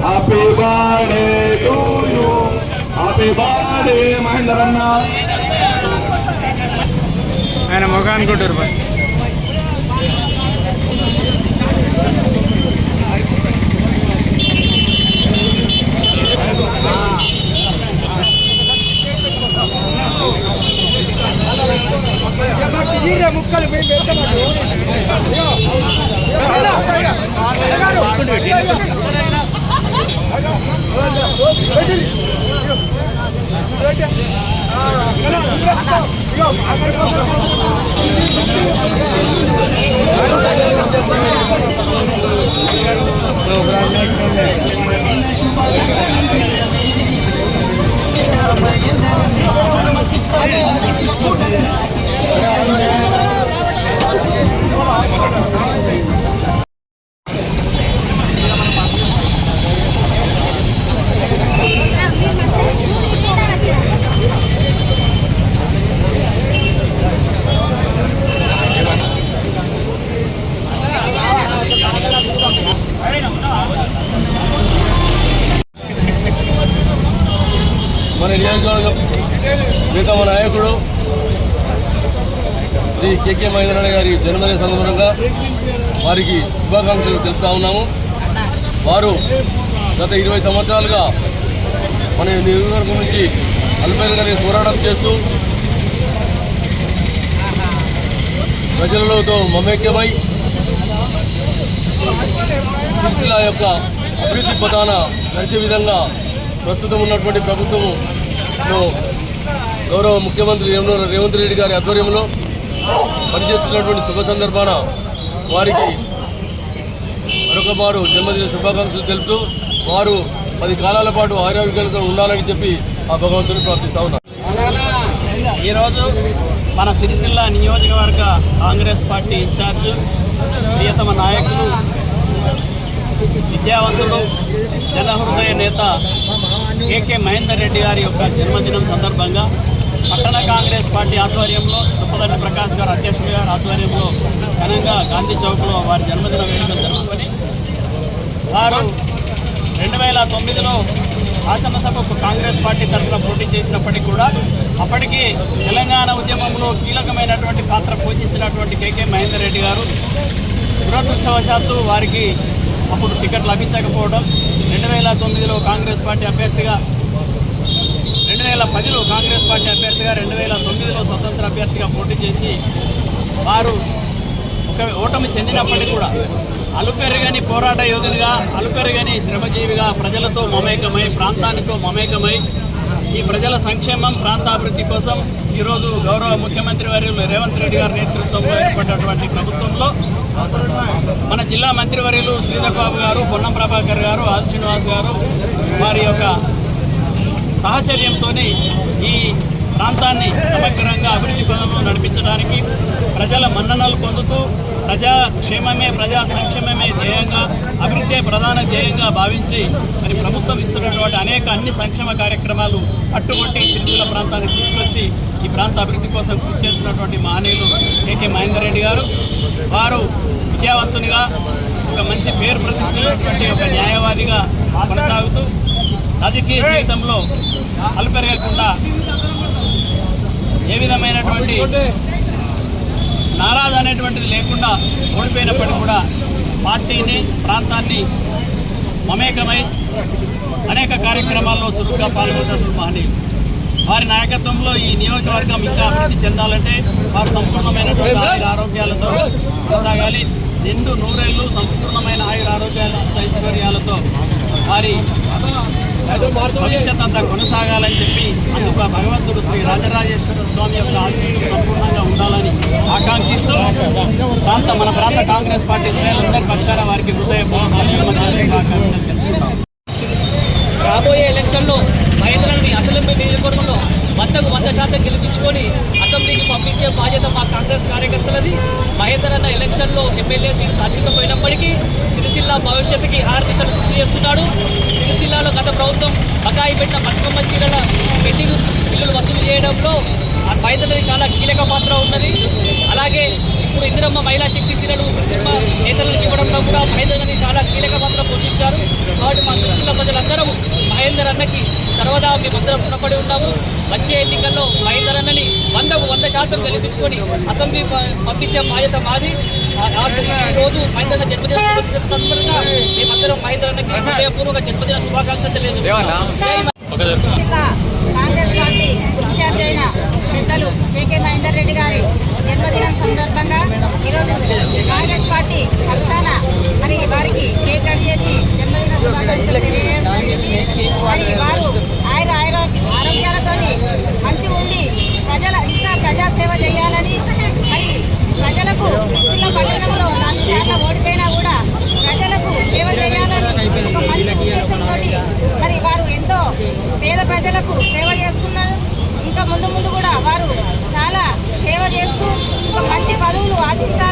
Happy birthday to you, happy birthday Mahender అన్న. ఆయన మొగ అనుకుంటారు ఫస్ట్. ముక్కలు మన నియోజకవర్గం ప్రీతమ నాయకుడు శ్రీ కేకే మహేంద్రన్న గారి జన్మదిన సందర్భంగా వారికి శుభాకాంక్షలు తెలుపుతా ఉన్నాము. వారు గత 20 సంవత్సరాలుగా మన నియోజకవర్గం నుంచి అల్పేరుగా పోరాటం చేస్తూ ప్రజలతో మమేక్యమై సిరిసిల్ల యొక్క అభివృద్ధి పథాన నడిచే విధంగా ప్రస్తుతం ఉన్నటువంటి ప్రభుత్వంలో గౌరవ ముఖ్యమంత్రి రేవంత్ రెడ్డి గారి ఆధ్వర్యంలో పనిచేస్తున్నటువంటి శుభ సందర్భాన వారికి మరొక మారు జన్మదిన శుభాకాంక్షలు తెలుపుతూ వారు 10 కాలాల పాటు ఆరోగ్యాలతో ఉండాలని చెప్పి ఆ భగవంతుని ప్రార్థిస్తా ఉన్నారు. ఈరోజు మన సిరిసిల్ల నియోజకవర్గ కాంగ్రెస్ పార్టీ ఇన్ఛార్జ్ ప్రియతమ నాయకులు విద్యావంతులు జనహృదయ నేత కేకే మహేందర్ రెడ్డి గారి యొక్క జన్మదినం సందర్భంగా పట్టణ కాంగ్రెస్ పార్టీ ఆధ్వర్యంలో చుప్పదండి ప్రకాష్ గారు అధ్యక్షులు గారి ఆధ్వర్యంలో ఘనంగా గాంధీ చౌక్లో వారి జన్మదిన వేడుకలు జరుపుకొని వారు 2009లో శాసనసభకు కాంగ్రెస్ పార్టీ తరఫున పోటీ చేసినప్పటికీ కూడా అప్పటికి తెలంగాణ ఉద్యమంలో కీలకమైనటువంటి పాత్ర పోషించినటువంటి కేకే మహేందర్ రెడ్డి గారు దురదృష్టవశాత్తు వారికి అప్పుడు టికెట్ లభించకపోవడం 2009లో కాంగ్రెస్ పార్టీ అభ్యర్థిగా 2010లో కాంగ్రెస్ పార్టీ అభ్యర్థిగా 2009లో స్వతంత్ర అభ్యర్థిగా పోటీ చేసి వారు ఒక ఓటమి చెందినప్పటికీ కూడా అలుపెరగని పోరాట యోధునిగా అలుపెరగని శ్రమజీవిగా ప్రజలతో మమేకమై ప్రాంతానితో మమేకమై ఈ ప్రజల సంక్షేమం ప్రాంతాభివృద్ధి కోసం ఈరోజు గౌరవ ముఖ్యమంత్రి వర్యులు రేవంత్ రెడ్డి గారి నేతృత్వంలో ఏర్పడినటువంటి ప్రభుత్వంలో మన జిల్లా మంత్రివర్యులు శ్రీధర్ బాబు గారు, పొన్నం ప్రభాకర్ గారు, ఆది శ్రీనివాస్ గారు వారి యొక్క సహచర్యంతో ఈ ప్రాంతాన్ని సమగ్రంగా అభివృద్ధి పదంలో నడిపించడానికి ప్రజల మన్ననలు పొందుతూ ప్రజాక్షేమమే ప్రజా సంక్షేమమే ధ్యేయంగా అభివృద్ధి ప్రధాన ధ్యేయంగా భావించి మరి ప్రభుత్వం ఇస్తున్నటువంటి అన్ని సంక్షేమ కార్యక్రమాలు పట్టుబట్టి సిరిసిల్ల ప్రాంతానికి తీసుకొచ్చి ఈ ప్రాంత అభివృద్ధి కోసం కృషి చేస్తున్నటువంటి మహనీయులు కేకే మహేందర్ రెడ్డి గారు. వారు విద్యావంతునిగా ఒక మంచి పేరు ప్రతిష్ఠించినటువంటి ఒక న్యాయవాదిగా కొనసాగుతూ రాజకీయ జీవితంలో అలుపెరగకుండా ఏ విధమైనటువంటి నారాజు అనేటువంటిది లేకుండా ఓడిపోయినప్పటికీ కూడా పార్టీని ప్రాంతాన్ని మమేకమై అనేక కార్యక్రమాల్లో చురుగ్గా పాల్గొంటున్న మహనీయులు. వారి నాయకత్వంలో ఈ నియోజకవర్గం ఇంకా అభివృద్ధి చెందాలంటే వారు సంపూర్ణమైనటువంటి ఆరోగ్యాలతో కొనసాగాలి. నిండు నూరేళ్లు సంపూర్ణమైన ఆరోగ్యాల ఐశ్వర్యాలతో వారి భవిష్యత్ అంతా కొనసాగాలని చెప్పి అందుకు ఆ భగవంతుడు శ్రీ రాజరాజేశ్వర స్వామి యొక్క ఆశీస్సులు సంపూర్ణంగా ఉండాలని ఆకాంక్షిస్తూ మన ప్రాంత కాంగ్రెస్ పార్టీ శ్రేణులందరి పక్షాన వారికి రాబోయే ఎలక్షన్లో మహేంద్రని అసెంబ్లీ నియోజకవర్గంలో 100% గెలిపించుకొని అసెంబ్లీకి పంపించే బాధ్యత మా కాంగ్రెస్ కార్యకర్తలది. మహేందర్ అన్న ఎలక్షన్లో ఎమ్మెల్యే సీటు సాధించకపోయినప్పటికీ సిరిసిల్ల భవిష్యత్తుకి 6 దిశలు కృషి చేస్తున్నాడు. సిరిసిల్లాలో గత ప్రభుత్వం బకాయి పెట్టిన బతుకమ్మ చీరల పెండింగ్ బిల్లులు వసూలు చేయడంలో మహేందర్కి చాలా కీలక పాత్ర ఉన్నది. అలాగే ఇప్పుడు ఇందిరమ్మ మహిళా శక్తి చీరలు సినిమా నేతలకు ఇవ్వడంలో కూడా మహేందర్ అన్నని చాలా కీలక పాత్ర పోషించారు. కాబట్టి మా దృష్టిలో ప్రజలందరూ మహేందర్ అన్నకి సర్వదా మేమందరం రుణపడి ఉన్నాము. వచ్చే ఎన్నికల్లో మహేందర్ అన్నని 100% గెలిపించుకొని అసెంబ్లీ పంపించే బాధ్యత మాది. ఈ రోజు మహేందర్ అన్న జన్మదిన సందర్భంగా మేమందరం మహేందర్ అన్నకి హృదయపూర్వక జన్మదిన శుభాకాంక్షలు తెలియజేస్తున్నాం. జిల్లా కాంగ్రెస్ పార్టీ ఇన్ఛార్జ్ అయిన పెద్దలు కేకే మహేందర్ రెడ్డి గారి జన్మదినం సందర్భంగా ఈరోజు కాంగ్రెస్ పార్టీ పక్షాన మరి వారికి కేక్ కట్ చేసి జన్మదిన శుభాకాంక్షలు తెలియజేయడం జరిగింది. మరి వారు ఆరోగ్యాలతో మంచిగా ఉండి ఇంకా ప్రజాసేవ చేయాలని, మరి ప్రజలకు సిరిసిల్ల పట్టణంలో 4 సార్లు ఓడిపోయినా కూడా ప్రజలకు సేవ చేయాలని ఒక మంచి ఉద్దేశంతో మరి వారు ఎంతో పేద ప్రజలకు సేవ చేస్తున్నారు. ఇంకా ముందు కూడా వారు చాలా సేవ చేస్తూ ఒక మంచి పదవులు ఆశించాలని